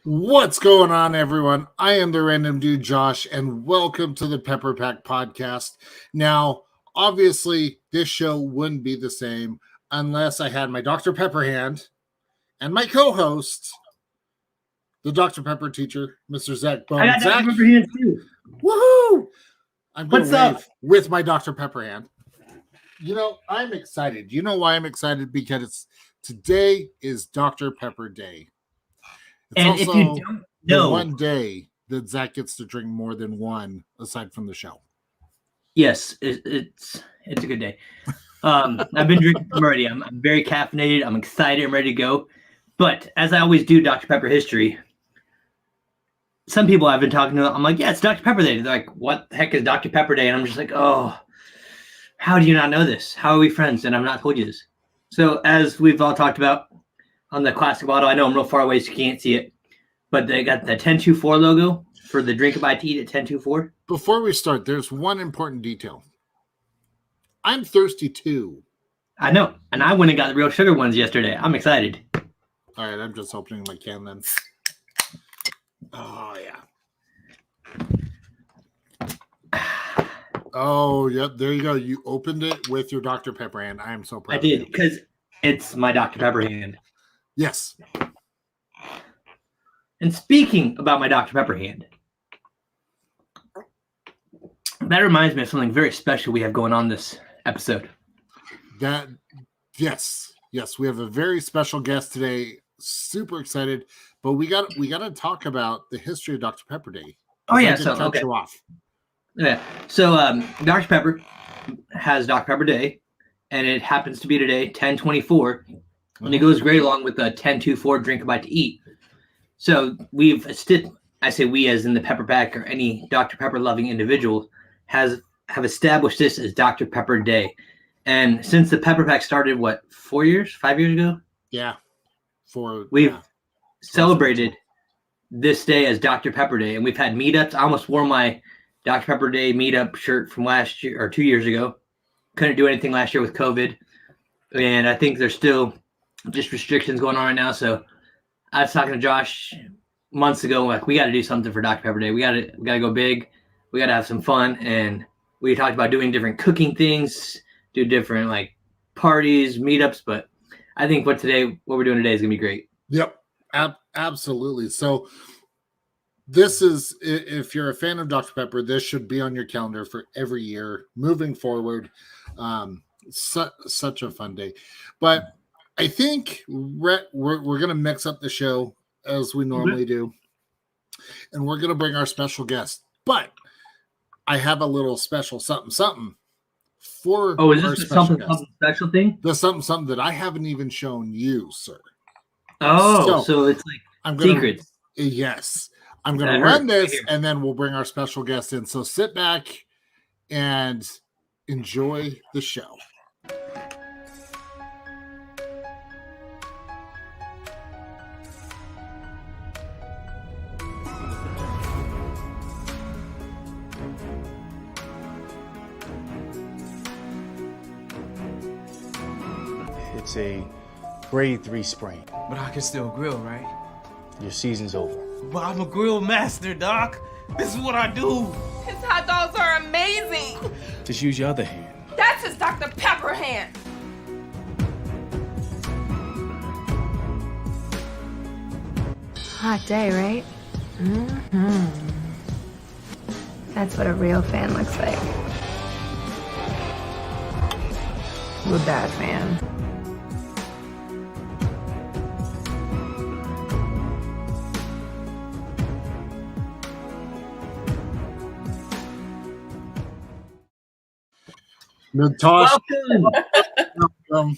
What's going on, everyone? I am the Random Dude, Josh, and welcome to the Pepper Pack Podcast. Now, obviously, this show wouldn't be the same unless I had my Dr. Pepper hand and my co-host, the Dr. Pepper teacher, Mr. Zach Bowman. I got Dr. Pepper hands too. Woohoo! I'm going What's to up? wave with my Dr. Pepper hand. You know, I'm excited. You know why I'm excited? Because today is Dr. Pepper Day. It's And also if you don't the know, one day that Zach gets to drink more than one aside from the show. yes, it's a good day. I've been drinking some already. I'm very caffeinated. I'm excited. I'm ready to go. But as I always do, Dr. Pepper history. Some people I've been talking to, I'm like, yeah, it's Dr. Pepper Day. They're like, what the heck is Dr. Pepper Day? And I'm just like, oh, how do you not know this? How are we friends? And I've not told you this. So as we've all talked about on the classic bottle, I know I'm real far away, so you can't see it. But they got the 1024 logo for the drink by to eat at 1024. Before we start, there's one important detail. I'm thirsty too. I know. And I went and got the real sugar ones yesterday. I'm excited. All right, I'm just opening my can then. Oh, yeah. Oh, yep. There you go. You opened it with your Dr. Pepper hand. I am so proud I did, because it's my Dr. Pepper hand. Yes. And speaking about my Dr. Pepper hand, that reminds me of something very special we have going on this episode. Yes, we have a very special guest today. Super excited, but we got to talk about the history of Dr. Pepper Day. Oh yeah, so cut you off. Yeah, so Dr. Pepper has Dr. Pepper Day, and it happens to be today 10/24, and it goes great along with the 10/24 drink about to eat. So I say we as in the Pepper Pack or any Dr. Pepper loving individual have established this as Dr. Pepper Day. And since the Pepper Pack started, 5 years ago? Yeah. We've celebrated this day as Dr. Pepper Day, and we've had meetups. I almost wore my Dr. Pepper Day meetup shirt from last year or 2 years ago. Couldn't do anything last year with COVID. And I think there's still just restrictions going on right now. So I was talking to Josh months ago, like, we got to do something for Dr. Pepper Day. We got to go big. We got to have some fun. And we talked about doing different cooking things, do different like parties, meetups. But I think what we're doing today is going to be great. Yep, absolutely. So this is, if you're a fan of Dr. Pepper, this should be on your calendar for every year moving forward. Such a fun day. But I think we're going to mix up the show as we normally do. And we're going to bring our special guest. But I have a little special something for is this a something special thing? The something that I haven't even shown you, sir. Oh, so it's like secrets. Yes. I'm going to run this, and then we'll bring our special guest in. So sit back and enjoy the show. It's a grade 3 sprain. But I can still grill, right? Your season's over. But I'm a grill master, Doc. This is what I do. His hot dogs are amazing. Just use your other hand. That's his Dr. Pepper hand. Hot day, right? Mm-hmm. That's what a real fan looks like. The bad fan. Natasha. Welcome.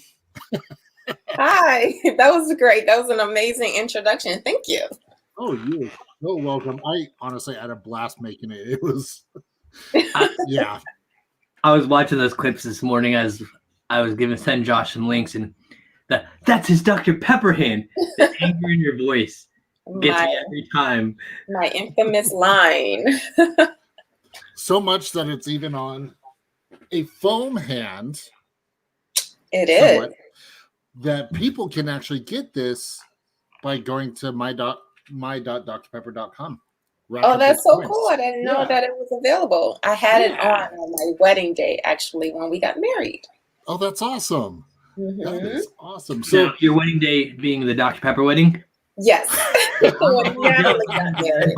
Hi, that was great. That was an amazing introduction. Thank you. Oh, you're so welcome. I honestly had a blast making it. It was, yeah. I was watching those clips this morning as I was send Josh some links, and that's his Dr. Pepper hand. The anger in your voice gets me every time. My infamous line. So much that it's even on a foam hand. It is. That people can actually get this by going to my.drpepper.com. Oh, that's so cool. I didn't know that it was available. I had it on my wedding day, actually, when we got married. Oh, that's awesome. Mm-hmm. That is awesome. So your wedding day being the Dr. Pepper wedding? Yes. When Natalie got married.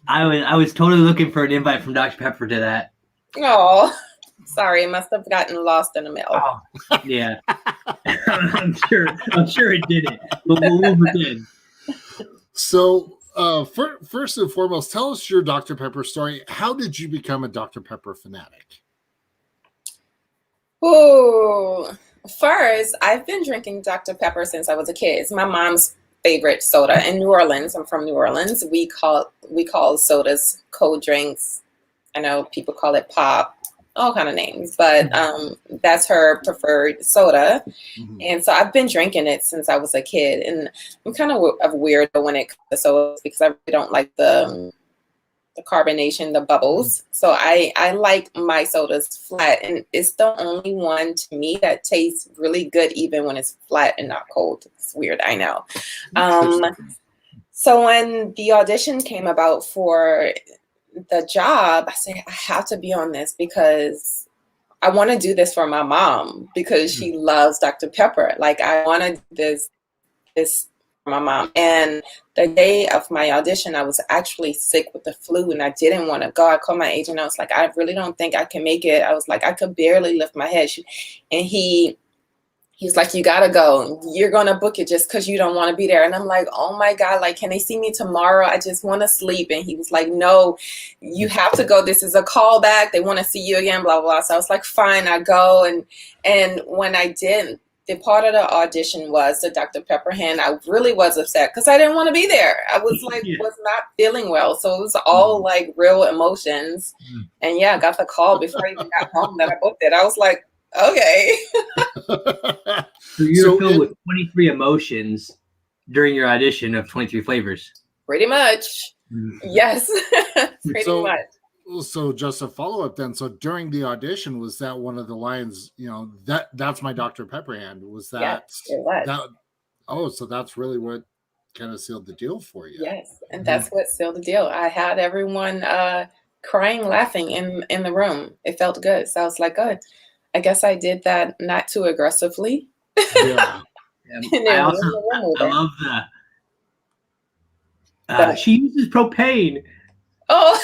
I was totally looking for an invite from Dr. Pepper to that. Oh, sorry. It must have gotten lost in the mail. Oh, yeah. I'm sure it didn't. But we'll begin. So, first and foremost, tell us your Dr. Pepper story. How did you become a Dr. Pepper fanatic? Oh, first, I've been drinking Dr. Pepper since I was a kid. It's my mom's favorite soda in New Orleans. I'm from New Orleans. We call sodas cold drinks. I know people call it pop, all kind of names, but that's her preferred soda. Mm-hmm. And so I've been drinking it since I was a kid. And I'm kind of a weirdo when it comes to sodas because I really don't like the carbonation, the bubbles. So I like my sodas flat, and it's the only one to me that tastes really good even when it's flat and not cold. It's weird, I know. So when the audition came about for the job, I said, I have to be on this because I want to do this for my mom because she loves Dr. Pepper. Like, I want to do this for my mom. And the day of my audition, I was actually sick with the flu and I didn't want to go. I called my agent. I was like, I really don't think I can make it. I was like, I could barely lift my head. And he's like, you gotta go. You're gonna book it just because you don't want to be there. And I'm like, oh my God, like, can they see me tomorrow? I just want to sleep. And he was like, no, you have to go. This is a callback. They want to see you again, blah, blah, blah. So I was like, fine, I go. And when I did, the part of the audition was the Dr. Pepper hand. I really was upset because I didn't want to be there. I was like, was not feeling well. So it was all like real emotions. And I got the call before I even got home that I booked it. I was like, okay. So you're filled with 23 emotions during your audition of 23 flavors. Pretty much. Yes. Pretty much. So just a follow-up then. So during the audition, was that one of the lines, that's my Dr. Pepper hand? Was that? Yes, it was. So that's really what kind of sealed the deal for you. Yes. And that's what sealed the deal. I had everyone crying, laughing in the room. It felt good. So I was like, good. I guess I did that not too aggressively. Yeah. I love that. She uses propane. Oh.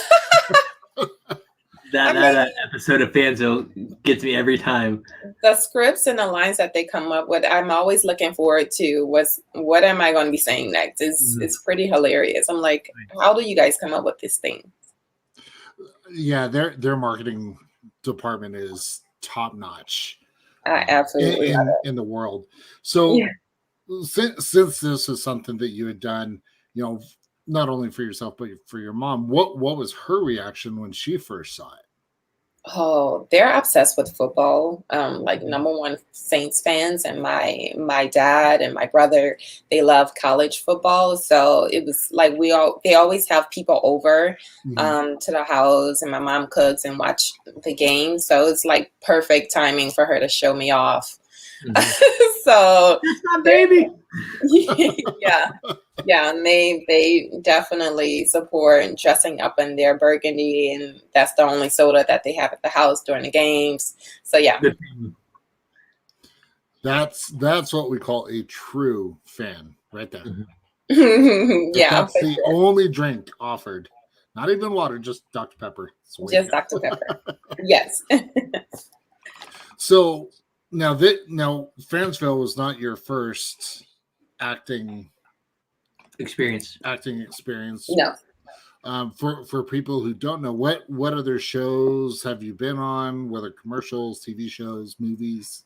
That episode of Fansville gets me every time. The scripts and the lines that they come up with, I'm always looking forward to what am I going to be saying next? It's pretty hilarious. I'm like, how do you guys come up with this thing? Yeah, their marketing department is top notch. I absolutely in the world. So since this is something that you had done, not only for yourself but for your mom, what was her reaction when she first saw it? Oh, they're obsessed with football. Like number one Saints fans, and my dad and my brother, they love college football. So it was like they always have people over to the house, and my mom cooks and watch the game. So it's like perfect timing for her to show me off. So that's my baby. Yeah, and they definitely support dressing up in their burgundy, and that's the only soda that they have at the house during the games. So yeah, that's what we call a true fan, right there. Yeah, that's the only drink offered, not even water, just Dr. Pepper. Just Dr. Pepper. Yes. So now Fansville was not your first acting experience. No. For people who don't know, what other shows have you been on? Whether commercials, TV shows, movies?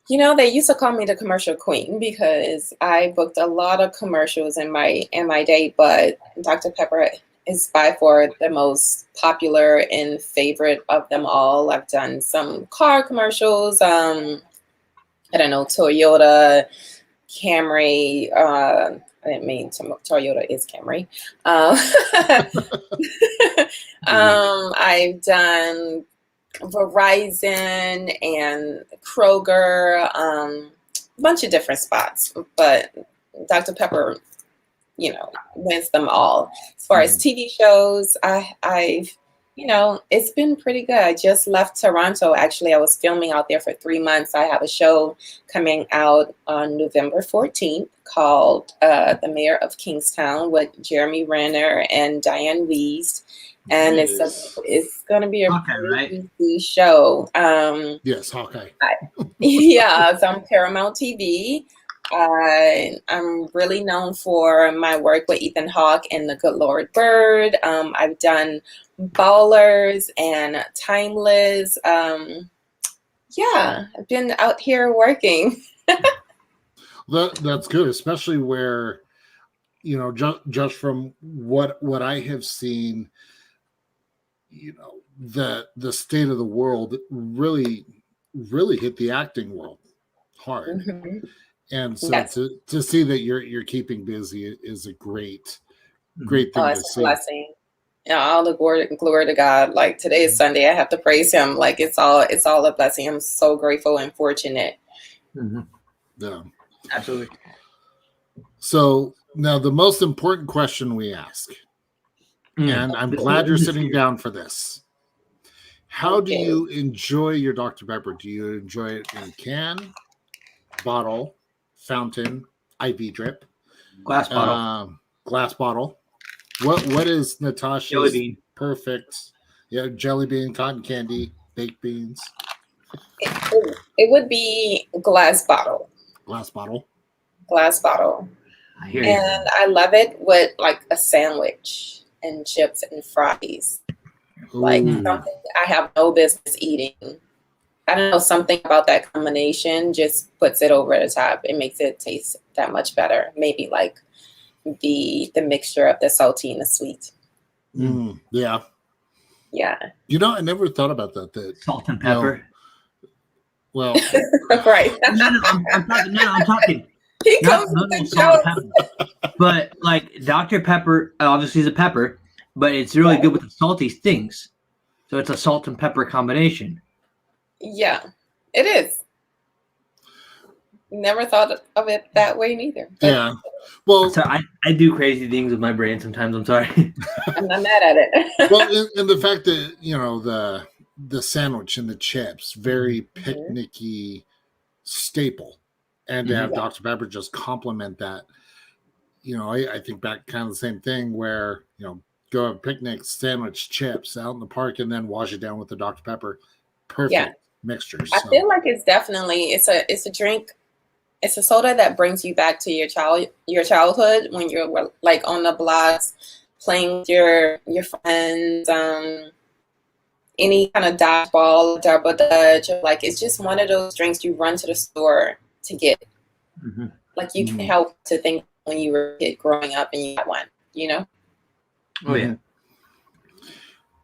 They used to call me the commercial queen because I booked a lot of commercials in my day, but Dr. Pepper is by far the most popular and favorite of them all. I've done some car commercials. I don't know, Toyota, Camry. I didn't mean Toyota is Camry. I've done Verizon and Kroger, a bunch of different spots, but Dr. Pepper wins them all. As far as TV shows, I've it's been pretty good. I just left Toronto. Actually, I was filming out there for 3 months. I have a show coming out on November 14th called The Mayor of Kingstown with Jeremy Renner and Diane Wiest. And it's going to be a Hawkeye, easy show. Yes, Hawkeye. Yeah, it's on Paramount TV. I'm really known for my work with Ethan Hawke and The Good Lord Bird. I've done Ballers and Timeless. Yeah, I've been out here working. That's good, especially where, just from what I have seen, the state of the world really hit the acting world hard. Mm-hmm. And so Yes. to see that you're keeping busy is a great thing to It's a see. blessing. All the glory to God. Like today is Sunday, I have to praise Him. Like it's all a blessing. I'm so grateful and fortunate. Mm-hmm. Yeah, Absolutely. So now the most important question we ask, and I'm glad you're sitting down for this. How do you enjoy your Dr. Pepper? Do you enjoy it in can, bottle, fountain, IV drip, Glass bottle, glass bottle? What is Natasha's jelly bean. perfect? Yeah, jelly bean, cotton candy, baked beans, It would be glass bottle. glass bottle. I hear you. And I love it with like a sandwich and chips and fries. Like Ooh. something I have no business eating. I don't know, something about that combination just puts it over the top. It makes it taste that much better. Maybe like the mixture of the salty and the sweet. Yeah. Yeah. I never thought about that. Salt and pepper. Well, Right. I'm talking. He Not comes with the salt jokes. and pepper. But like Dr. Pepper, obviously is a pepper, but it's really good with the salty things. So it's a salt and pepper combination. Yeah, it is. Never thought of it that way neither. But yeah. Well, So I do crazy things with my brain sometimes. I'm sorry. I'm not mad at it. well, and the fact that the sandwich and the chips, very picnicky staple, and to have Dr. Pepper just complement that. I think back kind of the same thing where go have a picnic, sandwich, chips out in the park, and then wash it down with the Dr. Pepper. Perfect mixture. I feel like it's definitely it's a drink. It's a soda that brings you back to your childhood when you're like on the blocks playing with your friends, any kind of dodgeball, double dutch, or like it's just one of those drinks you run to the store to get. Mm-hmm. Like you can help to think when you were a kid growing up and you had one, Oh yeah.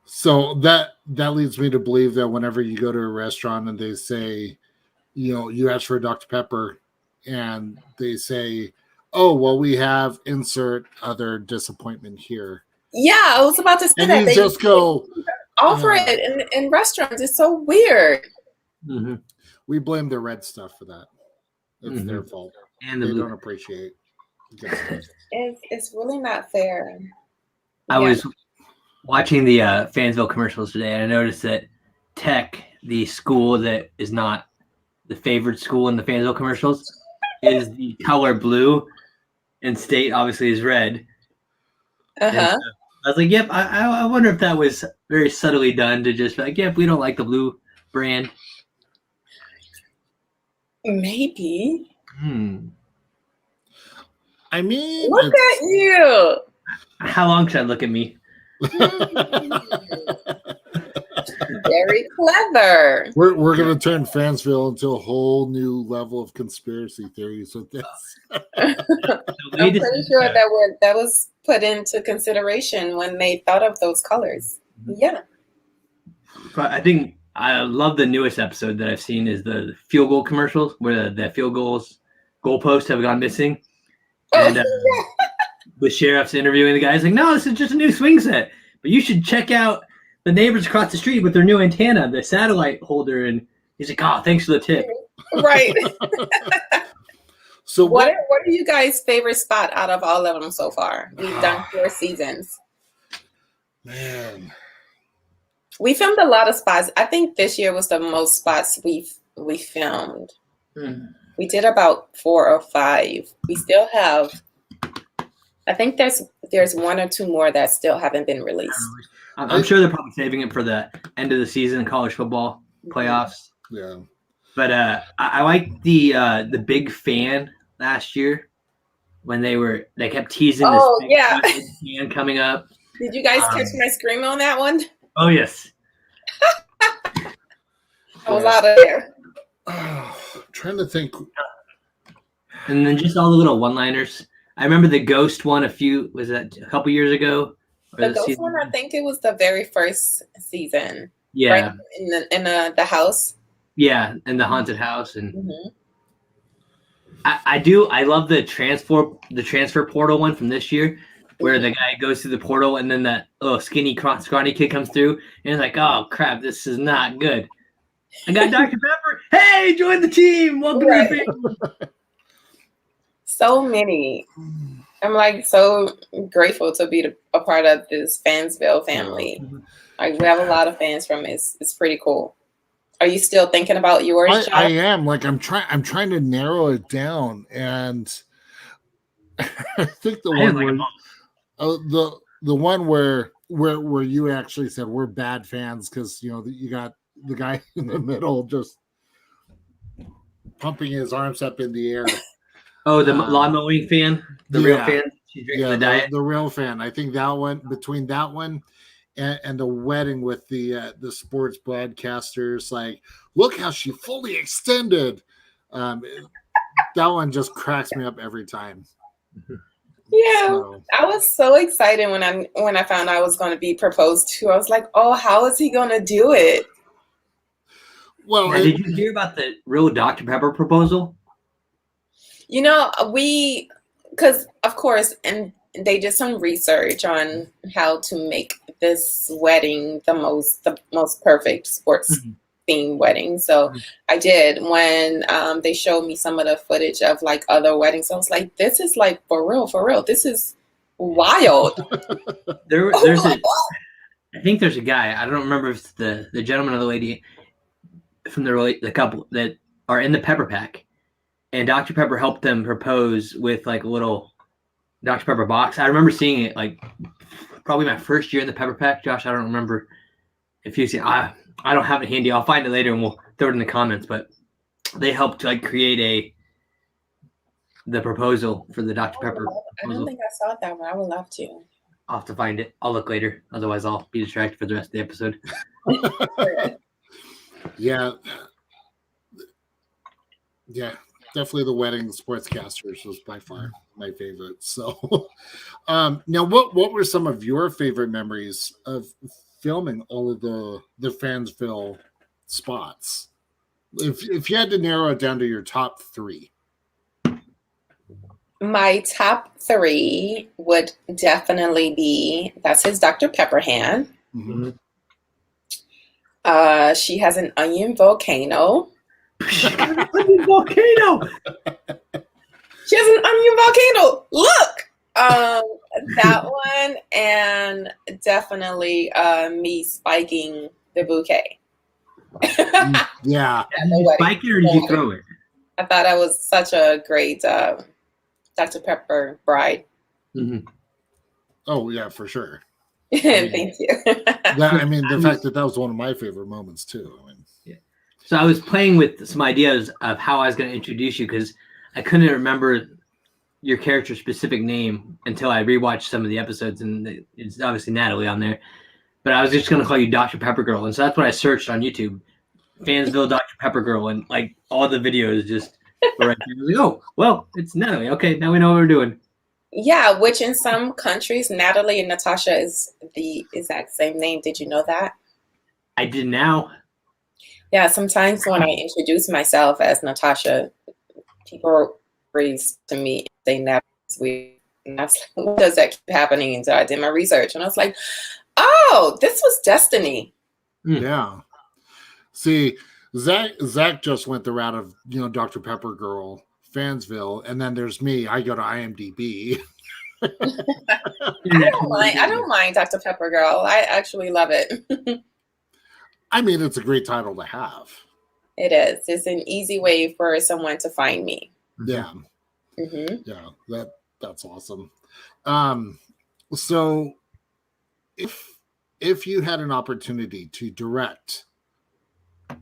So that leads me to believe that whenever you go to a restaurant and they say, you ask for a Dr. Pepper and they say, oh, well, we have insert other disappointment here. Yeah, I was about to say And that. you They just go, offer it in restaurants. It's so weird. Mm-hmm. we blame the red stuff for that. It's their fault. And They the don't appreciate good stuff. It's really not fair. I was watching the Fansville commercials today, and I noticed that Tech, the school that is not the favored school in the Fansville commercials, is the color blue, and State obviously is red. And Uh-huh. so I was like, yep, I wonder if that was very subtly done to just be like, yep, we don't like the blue brand. Maybe. I mean, Look at you. How long should I look at me? Very clever. we're going to turn Fansville into a whole new level of conspiracy theories with this. I'm pretty sure that was put into consideration when they thought of those colors. Yeah. But I think I love the newest episode that I've seen is the field goal commercials where the field goalposts have gone missing. And the sheriff's interviewing the guy. He's like, no, this is just a new swing set. But you should check out the neighbors across the street with their new antenna, the satellite holder. And he's like, oh, thanks for the tip. Right. So what are you guys' favorite spot out of all of them so far? We've done 4 seasons. Man. We filmed a lot of spots. I think this year was the most spots we filmed. We did about 4 or 5. We still have, I think there's 1 or 2 more that still haven't been released. I'm sure they're probably saving it for the end of the season, college football playoffs. Yeah. But I like the big fan last year when they kept teasing this big fan coming up. Did you guys catch my scream on that one? Oh yes. I was out of there. I'm trying to think. And then just all the little one-liners. I remember the ghost one was that a couple years ago? The ghost one, I think it was the very first season. Yeah. Right in the house. Yeah, in the haunted house. And I love the transfer portal one from this year, where the guy goes through the portal and then that little scrawny kid comes through and he's like, oh crap, this is not good. I got Dr. Pepper. Hey, join the team. Welcome to the family. So many. I'm like so grateful to be a part of this Fansville family. Like we have a lot of fans from it. It's pretty cool. Are you still thinking about yours, John? I am. Like I'm trying to narrow it down, and I think the one where you actually said we're bad fans because you got the guy in the middle just pumping his arms up in the air. Oh, the lawn mowing fan, the real fan. She's drinking the diet. The real fan. I think that one, between that one and the wedding with the sports broadcasters, like, look how she fully extended. That one just cracks me up every time. Yeah, so. I was so excited when I found I was going to be proposed to. I was like, oh, how is he going to do it? Well, did you hear about the real Dr. Pepper proposal? Because of course, and they did some research on how to make this wedding the most perfect sports themed wedding. So I did. When they showed me some of the footage of like other weddings, I was like, this is like for real. This is wild. I think there's a guy. I don't remember if it's the gentleman or the lady from the couple that are in the Pepper Pack, and Dr. Pepper helped them propose with like a little Dr. Pepper box. I remember seeing it like probably my first year in the Pepper Pack. Josh, I don't remember if you see. I don't have it handy. I'll find it later and we'll throw it in the comments. But they helped like create the proposal for the Dr. Pepper. I don't think I saw that one. I would love to. I'll have to find it. I'll look later. Otherwise, I'll be distracted for the rest of the episode. Yeah, definitely the wedding sportscasters was by far my favorite. So, now what were some of your favorite memories of filming all of the Fansville spots? If you had to narrow it down to your top 3. My top 3 would definitely be, that's his Dr. Pepper hand. Mm-hmm. She has an onion volcano. Onion volcano. She has an onion volcano. Look, that one, and definitely me spiking the bouquet. Yeah. Did you spike it or did you throw it? I thought I was such a great Dr. Pepper bride. Mm-hmm. Oh yeah, for sure. Thank you. The fact that was one of my favorite moments too. So I was playing with some ideas of how I was going to introduce you because I couldn't remember your character's specific name until I rewatched some of the episodes, and it's obviously Natalie on there. But I was just going to call you Dr. Pepper Girl, and so that's what I searched on YouTube, Fansville Dr. Pepper Girl, and like all the videos just were right there. Like, oh, well, it's Natalie. Okay, now we know what we're doing. Yeah, which in some countries, Natalie and Natasha is the exact same name. Did you know that? I did now. Yeah, sometimes when I introduce myself as Natasha, people raise to me and say Natalie's weird. And I was like, what does that keep happening? And so I did my research and I was like, oh, this was destiny. Yeah. See, Zach just went the route of, Dr. Pepper Girl, Fansville, and then there's me. I go to IMDb. I don't mind Dr. Pepper Girl. I actually love it. I mean, it's a great title to have. It is. It's an easy way for someone to find me. Yeah. Mm-hmm. Yeah, that's awesome. So if you had an opportunity to direct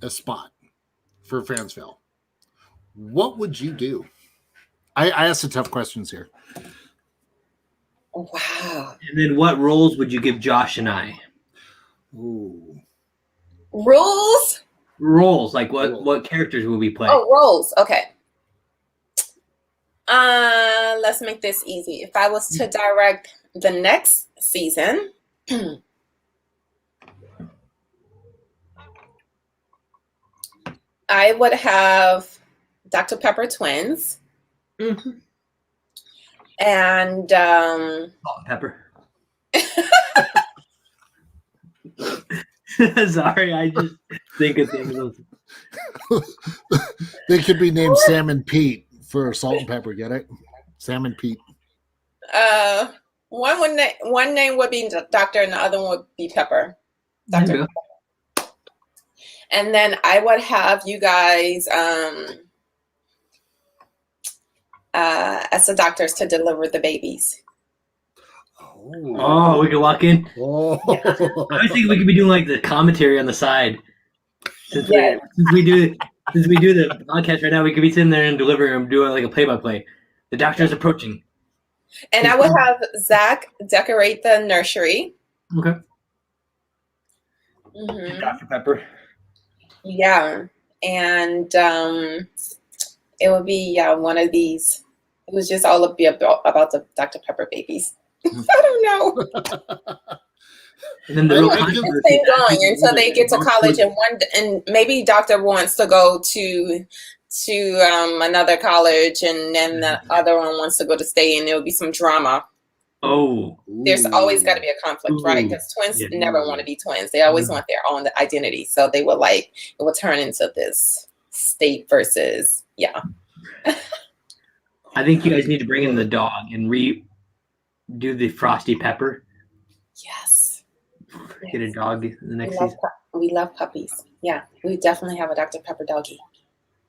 a spot for Fansville, what would you do? I asked the tough questions here. Wow. And then what roles would you give Josh and I? Ooh. Rules? Roles, like what characters would we play? Oh, roles. Okay. Let's make this easy. If I was to direct the next season, I would have Dr. Pepper twins. Mm-hmm. And Salt and pepper. Sorry, I just think of things. They could be named Sam and Pete for Salt and Pepper. Get it? Sam and Pete. one name would be Doctor, and the other one would be Pepper. Dr. Pepper. And then I would have you guys as the doctors to deliver the babies. Oh, we could walk in. Oh. I was thinking we could be doing like the commentary on the side. Since we do the podcast right now, we could be sitting there and delivering them, doing like a play-by-play. The doctor is approaching. And I would have Zach decorate the nursery. Okay. Mm-hmm. Dr. Pepper. Yeah. And it would be one of these. It was just all about the Dr. Pepper babies. I don't know. And then the thing going until they get to college, and maybe doctor wants to go to another college, and then the other one wants to go to stay, and there will be some drama. Oh, there's always got to be a conflict, right? Because twins never want to be twins; they always want their own identity. So they would it would turn into this state versus I think you guys need to bring in the dog and do the Frosty Pepper. Yes. Get a dog in the next season. We love puppies. Yeah, we definitely have a Dr. Pepper doggy.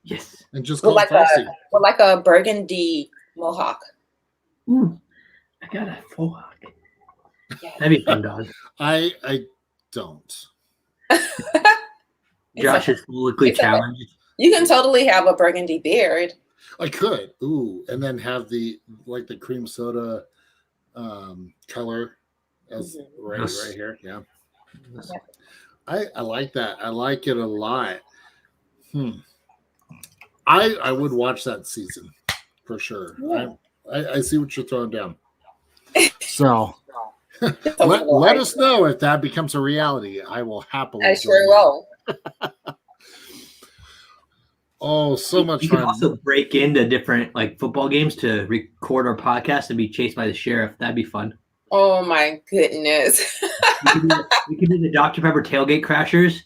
Yes. And just call it Frosty. With like a burgundy mohawk. Ooh, I got a mohawk. Yeah. That'd be a fun dog. I don't. Josh is politically challenged. You can totally have a burgundy beard. I could. Ooh, and then have the cream soda color as right here. Yeah. I like that. I like it a lot. I would watch that season for sure. Yeah. I see what you're throwing down. So let us know if that becomes a reality. I will happily. I sure will. Oh, so much fun. You can also break into different football games to record our podcast and be chased by the sheriff. That'd be fun. Oh my goodness. we can do the Dr. Pepper tailgate crashers.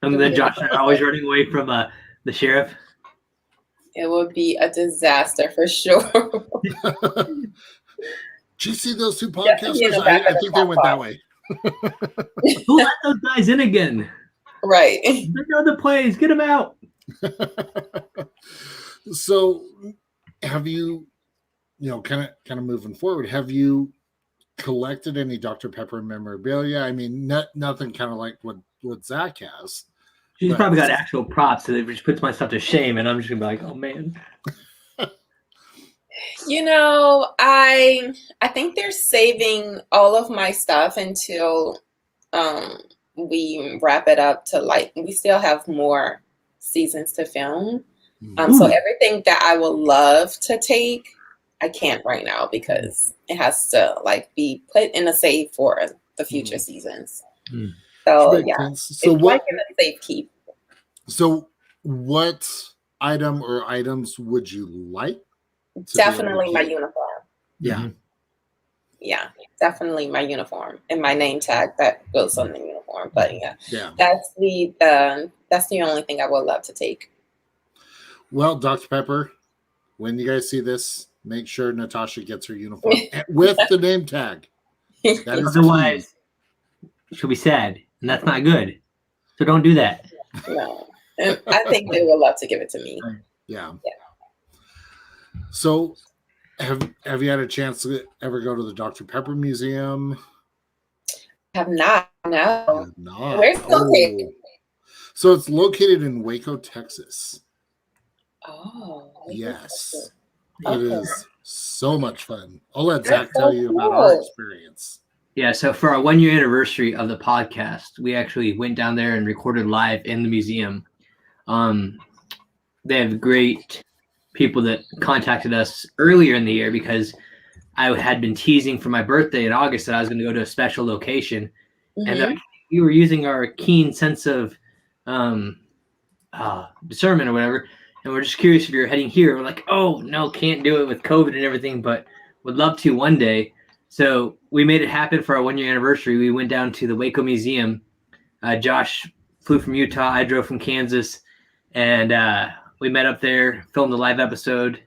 And then Josh and I are always running away from the sheriff. It would be a disaster for sure. Did you see those two podcasters? I think they went that way. Who let those guys in again? Right. They know the plays. Get them out. So, have you, kind of moving forward, have you collected any Dr. Pepper memorabilia? I mean, nothing kind of like what Zach has. She's probably got actual props, so it just puts my stuff to shame, and I'm just gonna be like, oh man. I think they're saving all of my stuff until we wrap it up to we still have more seasons to film. So everything that I would love to take, I can't right now because it has to be put in a save for the future seasons. So so it's what in a safe keep. So what item or items would you like? Definitely my uniform. Yeah. Yeah, definitely my uniform and my name tag that goes on the uniform. But that's the only thing I would love to take. Well, Dr. Pepper, when you guys see this, make sure Natasha gets her uniform with the name tag. That is Otherwise, she'll be sad, and that's not good. So don't do that. No. And I think they would love to give it to me. Yeah. So have you had a chance to ever go to the Dr. Pepper Museum? Have not. No. Have not. Where's it located? So it's located in Waco, Texas. Oh. Yes. Okay. It is so much fun. I'll let Zach so tell you about our cool. experience. Yeah, so for our 1 year anniversary of the podcast, we actually went down there and recorded live in the museum. They have great people that contacted us earlier in the year because I had been teasing for my birthday in August that I was going to go to a special location. Mm-hmm. And then we were using our keen sense of discernment or whatever. And we're just curious if you're heading here. We're like, oh, no, can't do it with COVID and everything, but would love to one day. So we made it happen for our 1 year anniversary. We went down to the Waco Museum. Josh flew from Utah. I drove from Kansas. And we met up there, filmed a live episode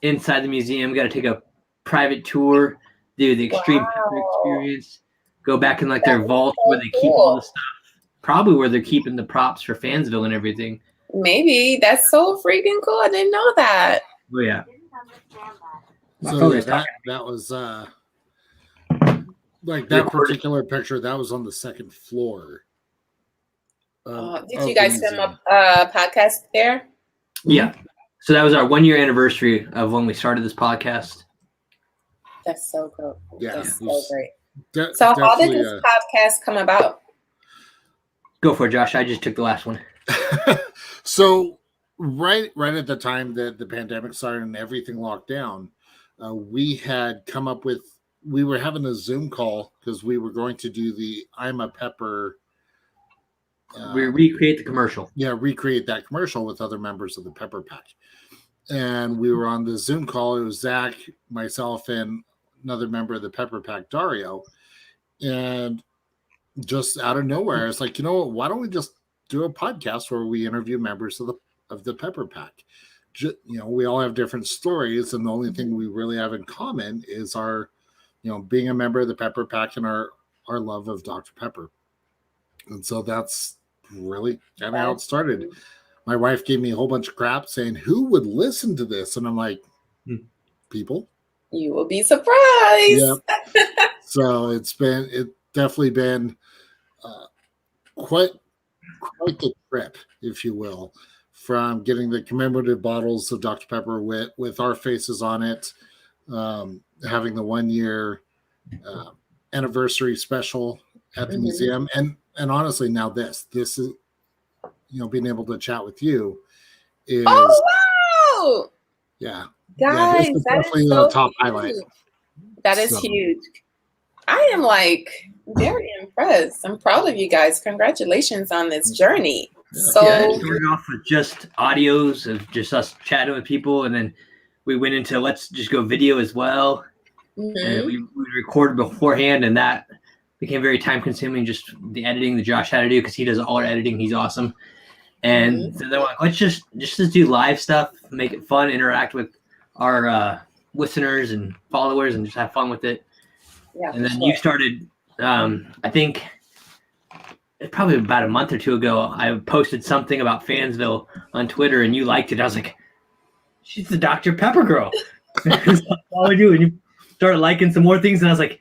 inside the museum. We got to take a private tour, do the extreme pepper experience, go back in like their vault where they keep all the stuff. Probably where they're keeping the props for Fansville and everything. Maybe. That's so freaking cool. I didn't know that. Oh, yeah. So that was like that particular picture, that was on the second floor. Did you guys film a podcast there? Yeah. So that was our 1 year anniversary of when we started this podcast. That's so cool. Yeah. That's so great. So how did this podcast come about? Go for it, Josh. I just took the last one. So right at the time that the pandemic started and everything locked down, we had come up with, we were having a Zoom call because we were going to do the I'm a Pepper. We recreate the commercial. Yeah, recreate that commercial with other members of the Pepper Pack. And we were on the Zoom call. It was Zach, myself, and another member of the Pepper Pack, Dario. And just out of nowhere, I was like, you know what? Why don't we just do a podcast where we interview members of the Pepper Pack? We all have different stories, and the only thing we really have in common is our, being a member of the Pepper Pack and our love of Dr. Pepper. And so that's really kind of how it started. My wife gave me a whole bunch of crap saying, who would listen to this? And I'm like, people. You will be surprised. Yep. So it's definitely been quite the trip, if you will, from getting the commemorative bottles of Dr. Pepper with our faces on it, having the 1 year anniversary special at the museum, and honestly, now this is, being able to chat with you is. Oh wow! Yeah, guys, this is that definitely is the so top huge. highlight. That is huge. I am very impressed. I'm proud of you guys. Congratulations on this journey. So it started off with just audios of just us chatting with people, and then we went into let's just go video as well. And we recorded beforehand, and that became very time consuming. Just the editing that Josh had to do because he does all our editing. He's awesome. And so they're like, let's just do live stuff, make it fun, interact with our listeners and followers, and just have fun with it. Yeah, and then you started. I think probably about a month or two ago, I posted something about Fansville on Twitter, and you liked it. I was like, she's the Dr. Pepper girl. That's all we do. And you started liking some more things, and I was like,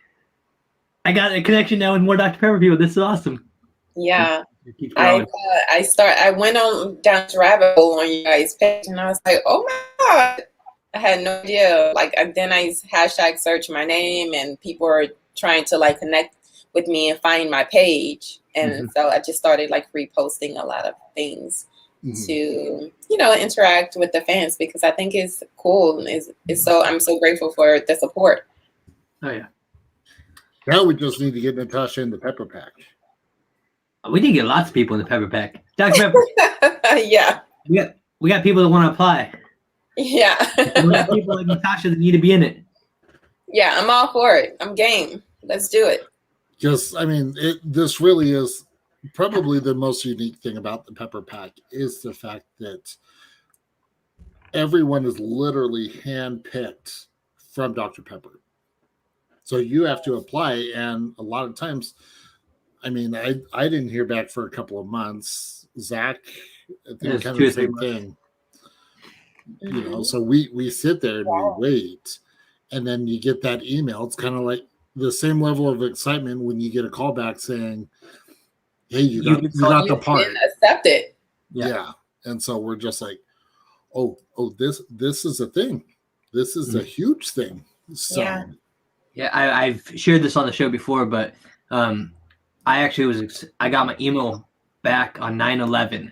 I got a connection now with more Dr. Pepper people. This is awesome. Yeah. I went on down to rabbit hole on you guys' page, and I was like, oh my God. I had no idea. Then I hashtag search my name, and people are trying to connect with me and find my page. And so I just started reposting a lot of things to, interact with the fans, because I think it's cool. I'm so grateful for the support. Oh yeah. Now we just need to get Natasha in the Pepper Pack. We need to get lots of people in the Pepper Pack. Dr. Pepper. Yeah. We got people that want to apply. Yeah. We got people like Natasha that need to be in it. Yeah, I'm all for it. I'm game. Let's do it. Just, this really is probably the most unique thing about the Pepper Pack is the fact that everyone is literally handpicked from Dr. Pepper. So you have to apply, and a lot of times, I mean, I didn't hear back for a couple of months. Zach, I think kind of the same thing. Mm-hmm. You know, so we sit there and we wait, and then you get that email. It's kind of like the same level of excitement when you get a call back saying, "Hey, you got the part, accept it." Yeah. And so we're just like, oh, this is a thing. This is a huge thing. So yeah, I've shared this on the show before, but I got my email back on 9/11,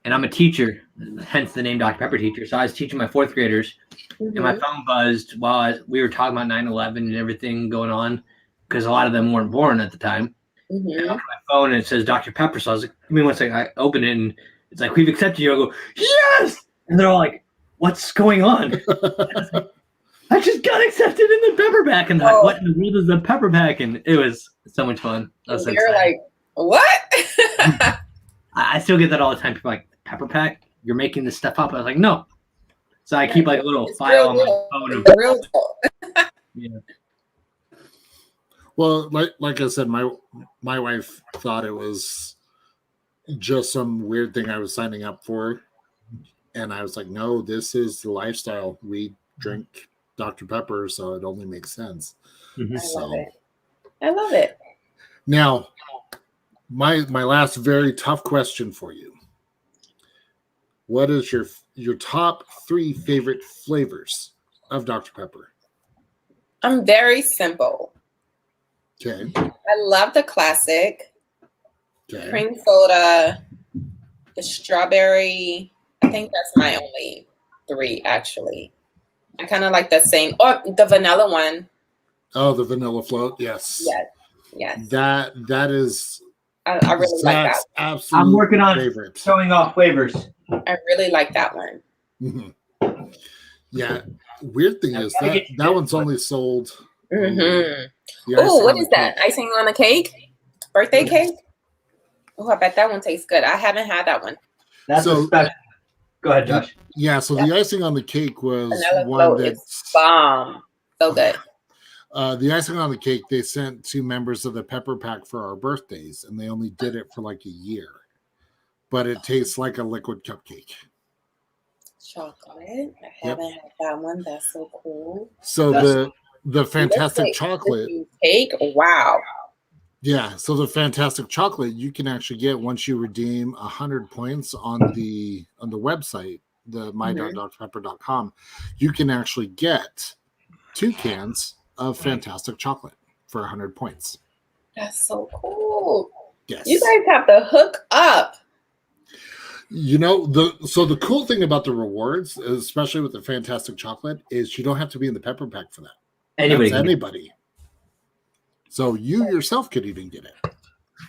and I'm a teacher, hence the name Dr. Pepper teacher. So I was teaching my fourth graders, and my phone buzzed while we were talking about 9/11 and everything going on, because a lot of them weren't born at the time. And I look at my phone and it says Dr. Pepper. So I was like, give me 1 second. I open it and it's like, we've accepted you. I go, yes! And they're all like, what's going on? I just got accepted in the Pepper Pack. And they're like, what in the world is the Pepper Pack? And it was so much fun. You're like, what? I still get that all the time. People are like, Pepper Pack? You're making this stuff up? I was like, no. So I keep like a little file on my phone. Real yeah. Well, like I said, my wife thought it was just some weird thing I was signing up for. And I was like, no, this is the lifestyle. We drink Dr. Pepper, so it only makes sense. I love it. Now, my last very tough question for you. What is your top 3 favorite flavors of Dr. Pepper? I'm very simple. Okay. I love the classic. Okay. Cream soda, the strawberry. I think that's my only 3, actually. I kind of like the same. Or the vanilla one. Oh, the vanilla float. Yes. Yes. That is. I really like that. Absolute I'm working on favorite. showing off flavors. I really like that one. Mm-hmm. Yeah. Weird thing is that one's only sold. Oh, what is that? Icing on the cake? Birthday cake? Oh, I bet that one tastes good. I haven't had that one. That's so special. Go ahead, Josh. Yeah, so the icing on the cake was vanilla one that's bomb. So good. The icing on the cake they sent to members of the Pepper Pack for our birthdays, and they only did it for like a year. But it tastes like a liquid cupcake. Chocolate. I haven't had that one. That's so cool. So the fantastic chocolate cake. Wow. Yeah, so the fantastic chocolate you can actually get once you redeem 100 points on the website, the my.drpepper.com. You can actually get 2 cans of fantastic chocolate for 100 points. That's so cool. Yes. You guys have to hook up. You know, the cool thing about the rewards, especially with the fantastic chocolate, is you don't have to be in the Pepper Pack for that. Anybody. So you yourself could even get it.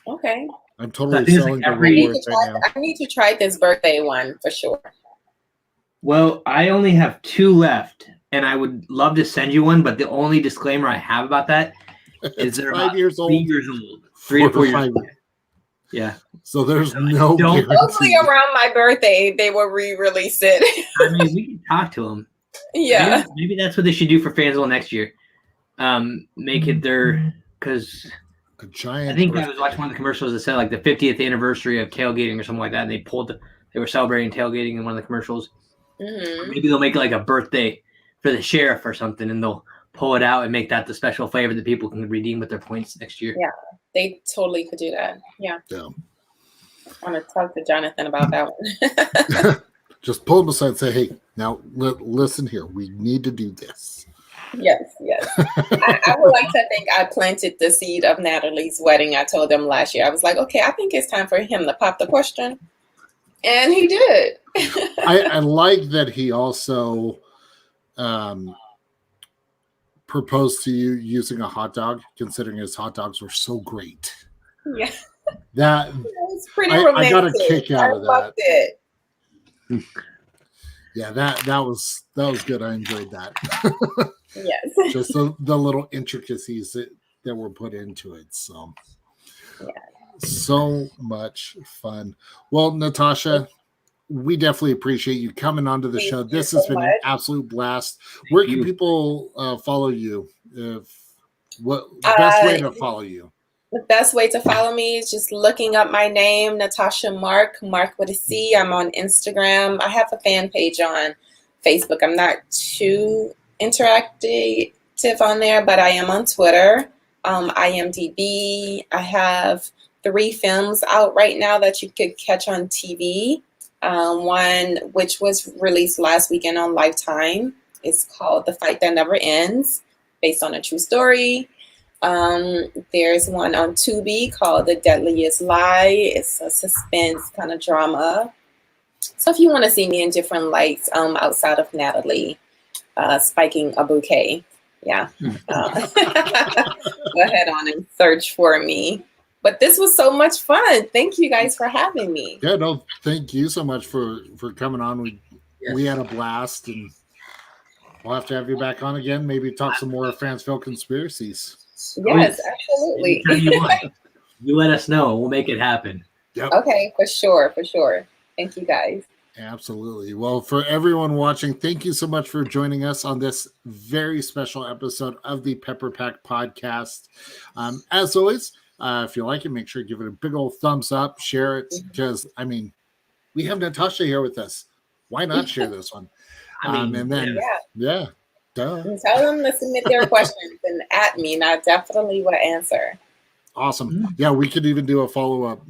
Okay. I'm totally selling the rewards right now. I need to try this birthday one for sure. Well, I only have 2 left, and I would love to send you one, but the only disclaimer I have about that is they're 5 years old. 3 years old. 3 to 4 years old. Yeah. So there's no guarantee. Hopefully around my birthday, they will re-release it. I mean, we can talk to them. Yeah. Maybe that's what they should do for Fansville next year. Make it their, because a giant. I think I was watching one of the commercials that said like the 50th anniversary of tailgating or something like that, and they were celebrating tailgating in one of the commercials. Mm-hmm. Maybe they'll make it like a birthday for the sheriff or something, and they'll pull it out and make that the special flavor that people can redeem with their points next year. Yeah, they totally could do that. Yeah. I want to talk to Jonathan about that one. Just pull him aside and say, hey, now listen here. We need to do this. Yes. I would like to think I planted the seed of Natalie's wedding. I told them last year. I was like, okay, I think it's time for him to pop the question. And he did. I like that he also proposed to you using a hot dog, considering his hot dogs were so great. Yeah. That was pretty romantic. I got a kick out of that. Loved it. Yeah, that was good. I enjoyed that. Yes. Just the little intricacies that were put into it. So so much fun. Well, Natasha, we definitely appreciate you coming onto the Thank show. you This so has been an much. absolute blast. Where can you. people follow you? What best way to follow you? The best way to follow me is just looking up my name, Natasha Mark with a C. I'm on Instagram. I have a fan page on Facebook. I'm not too interactive on there, but I am on Twitter, IMDb. I have 3 films out right now that you could catch on TV. One which was released last weekend on Lifetime. It's called The Fight That Never Ends, based on a true story. There's one on Tubi called The Deadliest Lie. It's a suspense kind of drama. So if you want to see me in different lights outside of Natalie spiking a bouquet, yeah, go ahead on and search for me. But this was so much fun. Thank you guys for having me. Yeah, no, thank you so much for coming on. We had a blast, and we'll have to have you back on again. Maybe talk some more Fansville conspiracies. Yes, absolutely. Anytime you want. You let us know. We'll make it happen. Yep. Okay, for sure. Thank you guys. Absolutely. Well, for everyone watching, thank you so much for joining us on this very special episode of the Pepper Pack podcast. As always, if you like it, make sure to give it a big old thumbs up, share it, because, I mean, we have Natasha here with us. Why not share this one? And then, yeah. Duh. And tell them to submit their questions and at me, and I definitely will answer. Awesome. Yeah, we could even do a follow-up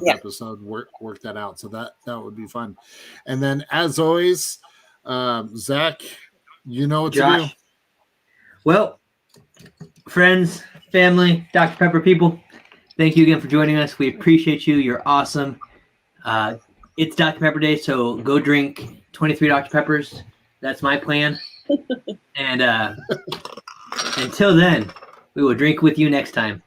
episode, work that out. So that would be fun. And then, as always, Zach, you know what to do. Well, friends, family, Dr. Pepper people, thank you again for joining us. We appreciate you. You're awesome. It's Dr. Pepper Day, so go drink 23 Dr. Peppers. That's my plan. And until then, we will drink with you next time.